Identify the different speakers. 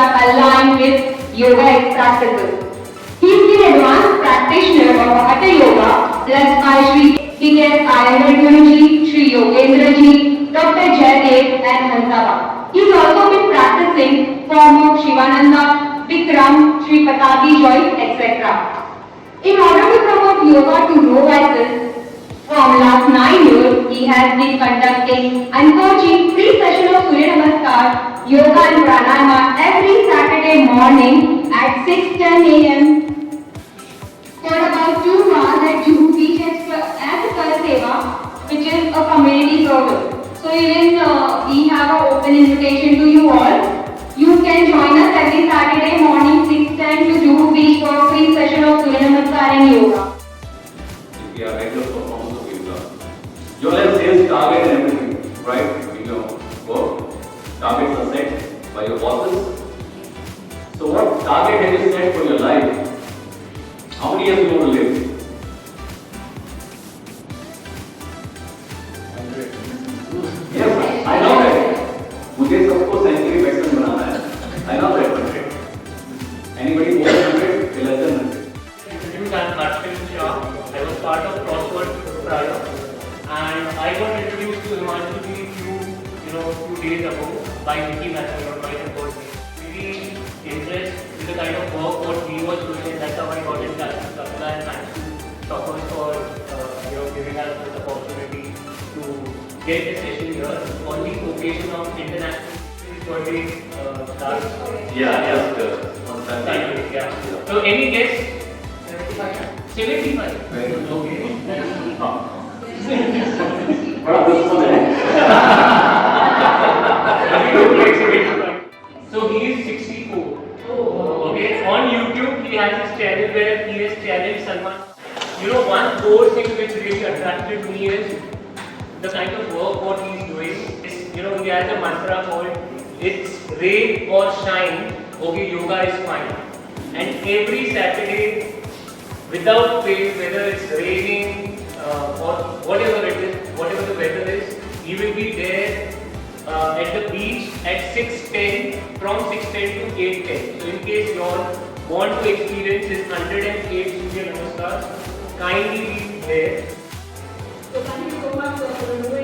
Speaker 1: are aligned with yoga practices. He is the advanced practitioner of Hatha Yoga, led by Sri K.S. Iyengar Guruji, Sri Yogendra Ji, Dr. Jaydev and Hansava. He has also been practicing form of Shivananda, Bikram, Sri Patabi Joy, etc. In order to promote yoga to novices, from last 9 years, he has been conducting and coaching free session of Surya Namaskar, Yoga and Pranayama every Saturday morning at 6:10 a.m. for about 2 hours at Juhu Beach as Kar Seva, which is a community program. So even we have an open invitation to you all. You can join us every Saturday morning 6:10 to Juhu Beach for a free session of Surya Namaskar and yoga.
Speaker 2: If you are regular performance of yoga, you all have sales target and everything, right? In your work, targets are set by your bosses. So what target have you set for your life? How many years you want to live? 100. Yes, I know that. मुझे सबको century batsman बनाना है. I know that 100. Anybody more than 100? Less than 100.
Speaker 3: I'm Himanshu. I was part of Crossword prior, and I got introduced to Himanshu few days ago by Mehta or by the coach. Really impressed with the kind of work what he was doing, and that's how I got in touch with Kapila and Himanshu Stockers for giving us this opportunity to get this session here on the occasion of International Birthday.
Speaker 2: Yes, on Sunday.
Speaker 3: Yeah. So any guess? 75.
Speaker 2: Very good.
Speaker 3: Okay.
Speaker 2: बड़ा दुश्मन है.
Speaker 3: So he is 64. Okay. On YouTube he has his channel where he has challenged Salman. One core thing which really attracted me is the kind of work what he is doing. He has a mantra called "It's rain or shine, okay, yoga is fine." And every Saturday, without fail, whether it's raining or whatever it is, whatever the weather is, he will be there at the beach at 6:10, from 6:10 to 8:10. So in case you all want to experience his 108 Surya Namaskar, kindly be there.
Speaker 1: So thank you so much for doing